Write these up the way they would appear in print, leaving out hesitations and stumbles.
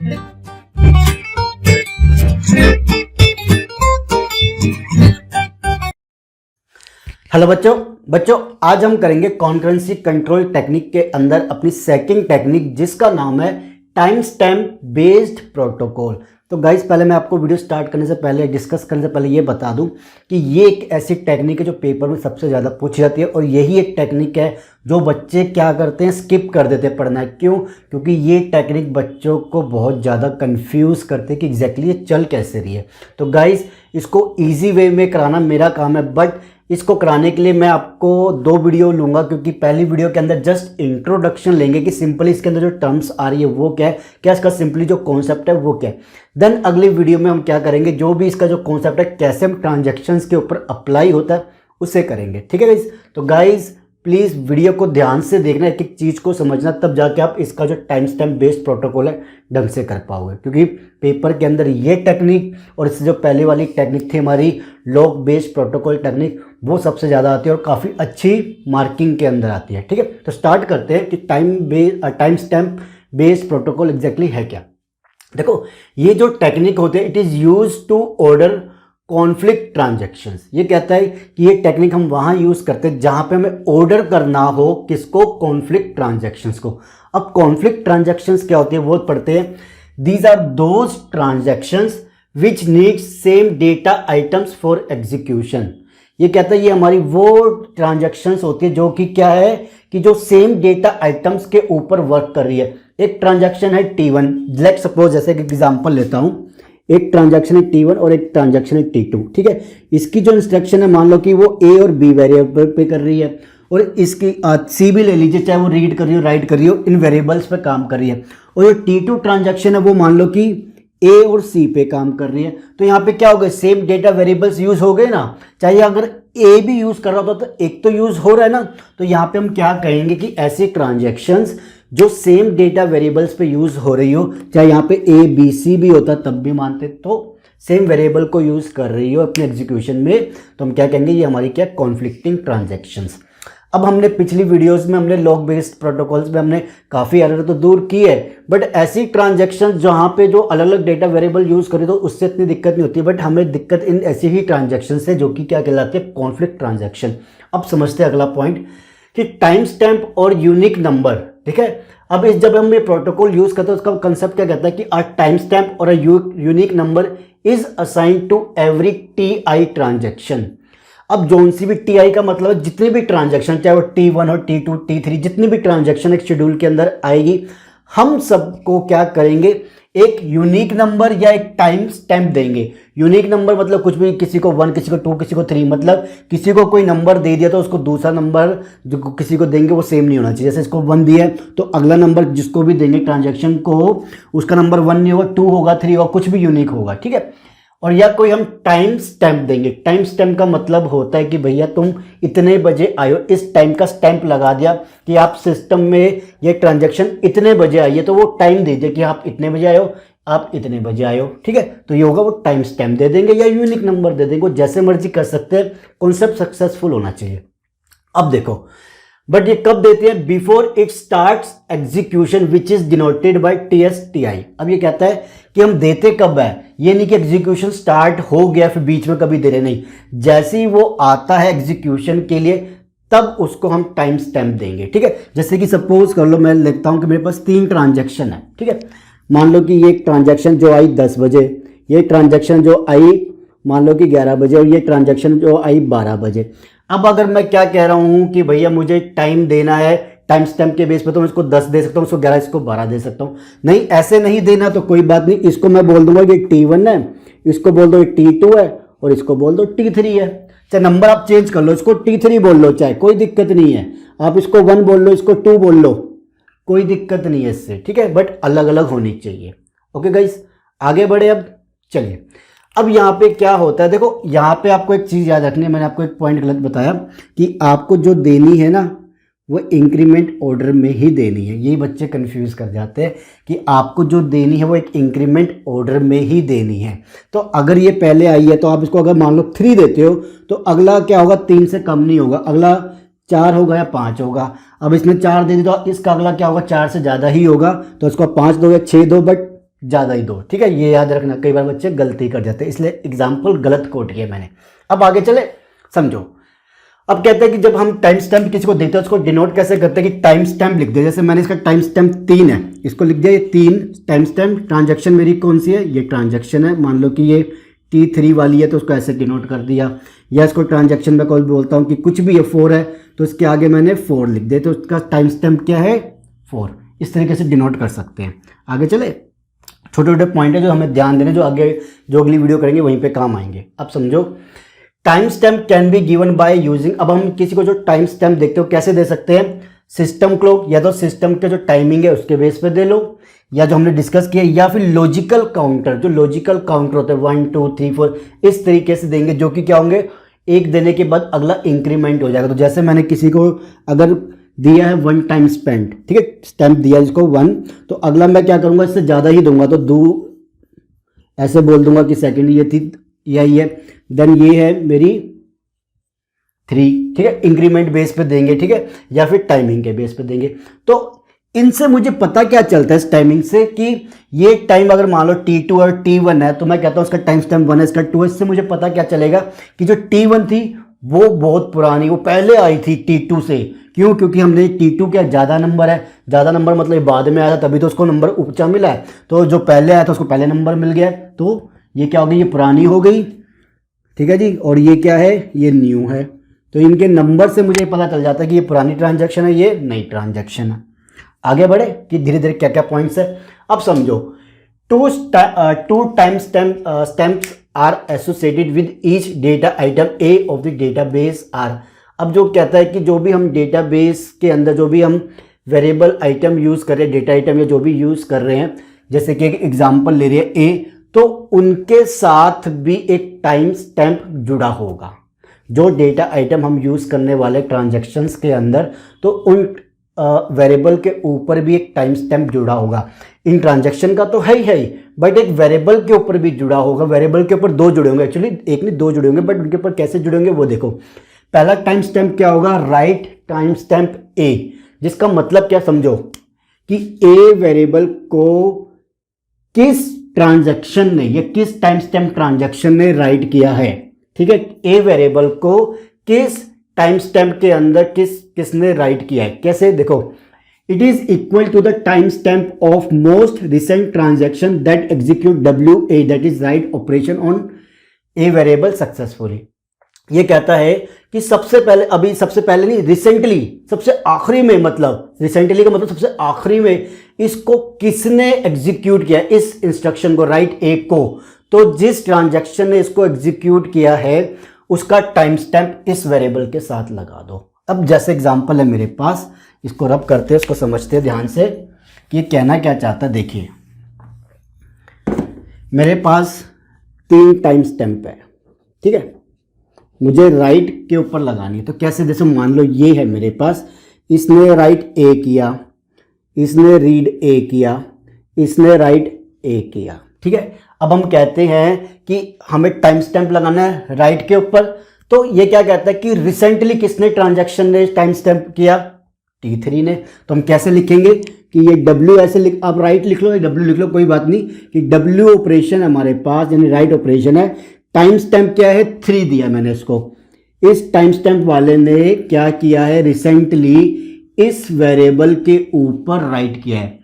Hello बच्चों आज हम करेंगे कॉन्करेंसी कंट्रोल टेक्निक के अंदर अपनी सेकंड टेक्निक जिसका नाम है टाइम स्टैम्प बेस्ड प्रोटोकॉल। तो गाइस पहले मैं आपको वीडियो स्टार्ट करने से पहले डिस्कस करने से पहले ये बता दूं कि ये एक ऐसी टेक्निक है जो पेपर में सबसे ज़्यादा पूछी जाती है और यही एक टेक्निक है जो बच्चे क्या करते हैं, स्किप कर देते हैं पढ़ना। क्यों? क्योंकि ये टेक्निक बच्चों को बहुत ज़्यादा कंफ्यूज करते हैं कि एग्जैक्टली ये चल कैसे रही है। तो गाइस इसको ईजी वे में कराना मेरा काम है, बट इसको कराने के लिए मैं आपको 2 वीडियो लूँगा, क्योंकि पहली वीडियो के अंदर जस्ट इंट्रोडक्शन लेंगे कि सिंपली इसके अंदर जो टर्म्स आ रही है वो क्या है, क्या इसका सिंपली जो कॉन्सेप्ट है वो क्या है। देन अगली वीडियो में हम क्या करेंगे, जो भी इसका जो कॉन्सेप्ट है कैसे हम ट्रांजैक्शंस के ऊपर अप्लाई होता है उसे करेंगे। ठीक है गाइस? तो गाइस प्लीज़ वीडियो को ध्यान से देखना, एक एक चीज़ को समझना, तब जाके आप इसका जो टाइम स्टैम्प बेस्ड प्रोटोकॉल है ढंग से कर पाओगे। क्योंकि पेपर के अंदर ये टेक्निक और इससे जो पहले वाली टेक्निक थी हमारी लॉग बेस्ड प्रोटोकॉल टेक्निक, वो सबसे ज़्यादा आती है और काफ़ी अच्छी मार्किंग के अंदर आती है। ठीक है, तो स्टार्ट करते हैं कि time stamp based protocol exactly है क्या। देखो ये जो टेक्निक होते हैं it is use to order conflict transactions. ये कहता है कि ये टेक्निक हम वहाँ यूज़ करते हैं जहाँ पे हमें ऑर्डर करना हो किसको, कॉन्फ्लिक्ट ट्रांजैक्शंस को। अब कॉन्फ्लिक्ट ट्रांजैक्शंस क्या होती है वो पढ़ते हैं। These are those transactions which need same data items for execution. ये कहता है ये हमारी वो ट्रांजैक्शंस होती है जो कि क्या है कि जो सेम डेटा आइटम्स के ऊपर वर्क कर रही है। एक ट्रांजैक्शन है T1, लेट सपोज जैसे कि एग्जांपल लेता हूं, एक ट्रांजैक्शन है T1 और एक ट्रांजैक्शन है T2। ठीक है, इसकी जो इंस्ट्रक्शन है मान लो कि वो A और B वेरिएबल पे कर रही है और इसकी C भी ले लीजिए, चाहे वो रीड कर रही हो राइट कर रही हो, इन वेरिएबल्स पे काम कर रही है। और जो T2 ट्रांजैक्शन है वो मान लो कि A और C पे काम कर रही है। तो यहाँ पे क्या हो गया, सेम डेटा वेरिएबल्स यूज हो गए ना। चाहे अगर A भी यूज कर रहा होता तो एक तो यूज हो रहा है ना। तो यहाँ पे हम क्या कहेंगे कि ऐसी ट्रांजैक्शंस जो सेम डेटा वेरिएबल्स पे यूज हो रही हो, चाहे यहाँ पे A B C भी होता तब भी मानते, तो सेम वेरिएबल को यूज कर रही हो अपने एग्जीक्यूशन में, तो हम क्या कहेंगे ये हमारी क्या कॉन्फ्लिक्टिंग ट्रांजैक्शंस। अब हमने पिछली वीडियोस में हमने लॉग बेस्ड प्रोटोकॉल्स में हमने काफ़ी एरर तो दूर की है, बट ऐसी ट्रांजैक्शन जहाँ पे जो अलग अलग डेटा वेरिएबल यूज़ करें तो उससे इतनी दिक्कत नहीं होती, बट हमें दिक्कत इन ऐसी ही ट्रांजैक्शन से जो कि क्या कहलाते हैं, कॉन्फ्लिक्ट ट्रांजैक्शन। अब समझते हैं अगला पॉइंट कि टाइम स्टैम्प और यूनिक नंबर। ठीक है, अब इस जब हम ये प्रोटोकॉल यूज़ करते हैं उसका कंसेप्ट क्या कहता है कि अ टाइम स्टैम्प और a unique number is assigned to every TI transaction. अब जोन सी भी TI का मतलब है जितनी भी ट्रांजैक्शन, चाहे वो T1 और T2 T3 जितनी भी ट्रांजैक्शन एक शेड्यूल के अंदर आएगी, हम सबको क्या करेंगे, एक यूनिक नंबर या एक टाइम स्टैम्प देंगे। यूनिक नंबर मतलब कुछ भी, किसी को 1 किसी को 2 किसी को 3, मतलब किसी को कोई नंबर दे दिया तो उसको दूसरा नंबर जो किसी को देंगे वो सेम नहीं होना चाहिए। जैसे इसको 1 दिया है तो अगला नंबर जिसको भी देंगे ट्रांजैक्शन को उसका नंबर 1 नहीं होगा, 2 होगा, 3 होगा, कुछ भी यूनिक होगा। ठीक है, और या कोई हम टाइम स्टैम्प देंगे। टाइम स्टैम्प का मतलब होता है कि भैया तुम इतने बजे आयो, इस टाइम का स्टैम्प लगा दिया कि आप सिस्टम में ये ट्रांजैक्शन इतने बजे आई है, तो वो टाइम दे दिया कि आप इतने बजे आयो, आप इतने बजे आयो। ठीक है, तो ये होगा वो टाइम स्टैम्प दे देंगे या यूनिक नंबर दे देंगे, जैसे मर्जी कर सकते हैं, कॉन्सेप्ट सक्सेसफुल होना चाहिए। अब देखो, बट ये कब देते हैं, before it starts execution which is denoted by TSTI। अब ये कहता है कि हम देते कब है, ये नहीं कि एग्जीक्यूशन स्टार्ट हो गया फिर बीच में कभी दे रहे, नहीं, जैसे ही वो आता है एग्जीक्यूशन के लिए तब उसको हम टाइम स्टैम्प देंगे। ठीक है, जैसे कि सपोज कर लो मैं लिखता हूं कि मेरे पास 3 ट्रांजैक्शन है। ठीक है, मान लो कि ये ट्रांजैक्शन जो आई 10 बजे, ये ट्रांजैक्शन जो आई मान लो कि 11 बजे और ये ट्रांजैक्शन जो आई 12 बजे। अब अगर मैं क्या कह रहा हूं कि भैया मुझे टाइम देना है टाइम स्टैम्प के बेस पे, तो मैं इसको 10 दे सकता हूँ, इसको 11, इसको 12 दे सकता हूँ। नहीं, ऐसे नहीं देना तो कोई बात नहीं, इसको मैं बोल दूंगा कि T1 है, इसको बोल दो T2 है और इसको बोल दो T3 है। चाहे नंबर आप चेंज कर लो, इसको T3 बोल लो, चाहे कोई दिक्कत नहीं है, आप इसको 1 बोल लो, इसको 2 बोल लो, कोई दिक्कत नहीं है इससे। ठीक है, बट अलग अलग होनी चाहिए। ओके गाइस, आगे बढ़े। अब चलिए, अब यहाँ पे क्या होता है, देखो यहाँ पे आपको एक चीज़ याद रखनी है, मैंने आपको एक पॉइंट गलत बताया कि आपको जो देनी है ना वो इंक्रीमेंट ऑर्डर में ही देनी है। यही बच्चे कंफ्यूज कर जाते हैं कि आपको जो देनी है वो एक इंक्रीमेंट ऑर्डर में ही देनी है। तो अगर ये पहले आई है तो आप इसको अगर मान लो 3 देते हो तो अगला क्या होगा, 3 से कम नहीं होगा, अगला 4 होगा या 5 होगा। अब इसमें 4 दे दी तो इसका अगला क्या होगा, 4 से ज़्यादा ही होगा, तो इसको 5 दो या 6 दो, बट ज़्यादा ही दो, ठीक है, ये याद रखना, कई बार बच्चे गलती कर जाते हैं, इसलिए एग्जाम्पल गलत कोट किया मैंने। अब आगे चले, समझो। अब कहते हैं कि जब हम टाइम स्टैम्प किसी को देते हैं उसको डिनोट कैसे करते हैं कि टाइम स्टैम्प लिख दिया, जैसे मैंने इसका टाइम स्टैम्प 3 है, इसको लिख दिया ये 3 टाइम स्टैम्प। ट्रांजैक्शन मेरी कौन सी है, ये ट्रांजैक्शन है, मान लो कि ये T3 वाली है तो उसको ऐसे डिनोट कर दिया, या इसको ट्रांजैक्शन में कोई बोलता हूँ कि कुछ भी है 4 है तो इसके आगे मैंने 4 लिख दिया, तो उसका टाइम स्टैम्प क्या है 4। इस तरीके से डिनोट कर सकते हैं। आगे चले, छोटे छोटे पॉइंट है जो हमें ध्यान देने, जो आगे जो अगली वीडियो करेंगे वहीं पे काम आएंगे। अब समझो, time stamp can be given by using, अब हम किसी को जो टाइम स्टैम्प देखते हो कैसे दे सकते हैं, सिस्टम क्लॉक, या तो सिस्टम के जो टाइमिंग है उसके बेस पे दे लो, या जो हमने डिस्कस किया, या फिर लॉजिकल काउंटर, जो लॉजिकल काउंटर होते हैं 1 2 3 4 इस तरीके से देंगे, जो कि क्या होंगे, एक देने के बाद अगला इंक्रीमेंट हो जाएगा। तो जैसे मैंने किसी को अगर दिया है 1 टाइम स्पेंड, ठीक है, स्टैम्प दिया इसको 1, तो अगला मैं क्या करूंगा, इससे ज़्यादा ही दूंगा, तो दो ऐसे बोल दूंगा कि सेकंड ये थी यही है, देन ये है मेरी 3, ठीक है, इंक्रीमेंट बेस पे देंगे, ठीक है, या फिर टाइमिंग के बेस पे देंगे। तो इनसे मुझे पता क्या चलता है इस टाइमिंग से कि ये टाइम अगर मान लो T2 और T1 है तो मैं कहता हूँ इसका टाइम स्टैम्प 1 है, इसका 2 है। इससे मुझे पता क्या चलेगा कि जो T1 थी वो बहुत पुरानी, वो पहले आई थी T2 से। क्यों? क्योंकि हमने T2 क्या ज़्यादा नंबर है, ज़्यादा नंबर मतलब बाद में आया था तभी तो उसको नंबर ऊंचा मिला है, तो जो पहले आया था उसको पहले नंबर मिल गया, तो ये क्या हो गई, ये पुरानी हो गई, ठीक है जी। और ये क्या है, ये न्यू है, तो इनके नंबर से मुझे पता चल जाता है कि ये पुरानी ट्रांजैक्शन है, ये नई ट्रांजैक्शन है। आगे बढ़े कि धीरे धीरे क्या क्या पॉइंट्स है। अब समझो, two time stamps are associated with each data item a of the database are. अब जो कहता है कि जो भी हम डेटाबेस के अंदर जो भी हम वेरिएबल आइटम यूज़ कर रहे हैं, डेटा आइटम या जो भी यूज़ कर रहे हैं, जैसे कि एक एग्जाम्पल ले रही है ए, तो उनके साथ भी एक टाइम स्टैम्प जुड़ा होगा। जो डेटा आइटम हम यूज़ करने वाले ट्रांजैक्शंस के अंदर, तो उन वेरिएबल के ऊपर भी एक टाइम स्टैम्प जुड़ा होगा। इन ट्रांजैक्शन का तो है ही, बट एक वेरिएबल के ऊपर भी जुड़ा होगा। वेरिएबल के ऊपर 2 जुड़े होंगे, एक्चुअली एक नहीं 2 जुड़े होंगे, बट उनके ऊपर कैसे जुड़े होंगे वो देखो। पहला टाइम स्टैम्प क्या होगा, राइट टाइम स्टैम्प ए, जिसका मतलब क्या समझो कि ए वेरिएबल को किस ट्रांजैक्शन ने या किस टाइम स्टैम्प ट्रांजैक्शन ने राइट किया है, ठीक है। ए वेरिएबल को किस टाइम स्टैम्प के अंदर किसने राइट किया है, कैसे देखो, it is equal to the time stamp of most recent transaction that execute WA, that is write operation on a variable successfully. ये कहता है कि सबसे पहले, अभी सबसे पहले नहीं, रिसेंटली, सबसे आखिरी में, मतलब रिसेंटली का मतलब सबसे आखिरी में इसको किसने एग्जीक्यूट किया, इस इंस्ट्रक्शन को, राइट ए को। तो जिस ट्रांजैक्शन ने इसको एग्जीक्यूट किया है उसका टाइम स्टैम्प इस वेरिएबल के साथ लगा दो। अब जैसे एग्जांपल है मेरे पास, इसको रब करते हैं, इसको समझते हैं ध्यान से कि ये कहना क्या चाहता है। देखिए मेरे पास 3 टाइम स्टैम्प है, ठीक है, मुझे राइट के ऊपर लगानी है। तो कैसे, जैसे मान लो ये है मेरे पास, इसने राइट ए किया, इसने रीड ए किया, इसने राइट ए किया, ठीक है। अब हम कहते हैं कि हमें टाइम स्टैम्प लगाना है राइट के ऊपर, तो ये क्या कहता है कि रिसेंटली किसने ट्रांजैक्शन ने टाइम स्टैम्प किया, T3 ने। तो हम कैसे लिखेंगे कि ये W ऐसे लिख, आप राइट लिख लो या W लिख लो, कोई बात नहीं, कि W ऑपरेशन हमारे पास यानी राइट ऑपरेशन है, टाइम स्टैम्प क्या है 3 दिया मैंने इसको। इस टाइम स्टैम्प वाले ने क्या किया है, रिसेंटली इस वेरिएबल के ऊपर राइट किया है।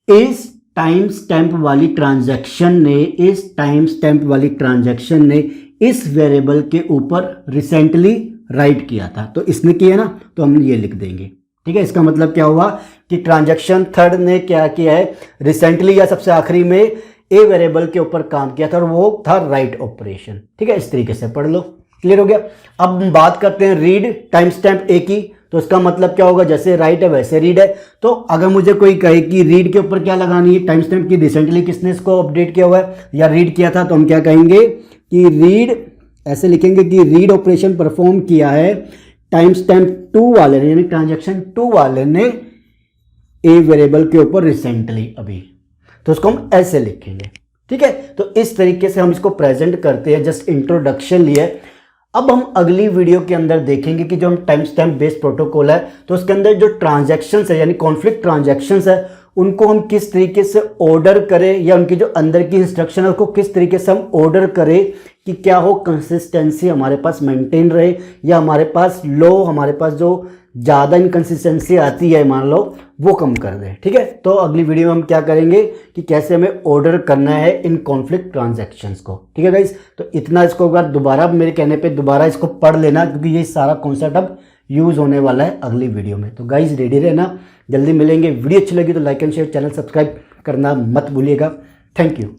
इस टाइम स्टैम्प वाली ट्रांजैक्शन ने, इस टाइम स्टैम्प वाली ट्रांजैक्शन ने इस वेरिएबल के ऊपर रिसेंटली राइट किया था, तो इसने किया ना, तो हम ये लिख देंगे, ठीक है। इसका मतलब क्या हुआ कि ट्रांजैक्शन 3 ने क्या किया है, रिसेंटली या सबसे आखिरी में ए वेरिएबल के ऊपर काम किया था और वो था राइट ऑपरेशन, ठीक है। इस तरीके से पढ़ लो, क्लियर हो गया। अब हम बात करते हैं रीड टाइम स्टैम्प ए की, तो इसका मतलब क्या होगा, जैसे राइट है वैसे रीड है। तो अगर मुझे कोई कहे कि रीड के ऊपर क्या लगानी है, टाइम स्टैम्प की रिसेंटली किसने इसको अपडेट किया हुआ है या रीड किया था, तो हम क्या कहेंगे कि रीड, ऐसे लिखेंगे कि रीड ऑपरेशन परफॉर्म किया है टाइम स्टैम्प 2 वाले ने, यानी ट्रांजैक्शन 2 वाले ने ए वेरिएबल के ऊपर रिसेंटली अभी, तो उसको हम ऐसे लिखेंगे, ठीक है। तो इस तरीके से हम इसको प्रेजेंट करते हैं, जस्ट इंट्रोडक्शन लिए। अब हम अगली वीडियो के अंदर देखेंगे कि जो हम टाइम स्टैम्प बेस्ड प्रोटोकॉल है, तो उसके अंदर जो ट्रांजैक्शंस है यानी कॉन्फ्लिक्ट ट्रांजैक्शंस है उनको हम किस तरीके से ऑर्डर करें, या उनकी जो अंदर की इंस्ट्रक्शन है उसको किस तरीके से हम ऑर्डर करें कि क्या हो कंसिस्टेंसी हमारे पास मेंटेन रहे, या हमारे पास हमारे पास जो ज़्यादा इनकंसिस्टेंसी आती है मान लो वो कम कर दें। ठीक है, तो अगली वीडियो में हम क्या करेंगे कि कैसे हमें ऑर्डर करना है इन कॉन्फ्लिक्ट ट्रांजैक्शंस को। ठीक है गाइस, तो इतना इसको एक बार दोबारा मेरे कहने पे दोबारा इसको पढ़ लेना, क्योंकि ये सारा कॉन्सेप्ट अब यूज़ होने वाला है अगली वीडियो में। तो गाइस रेडी रहना, जल्दी मिलेंगे। वीडियो अच्छी लगी तो like and share, channel subscribe करना मत भूलिएगा। Thank you.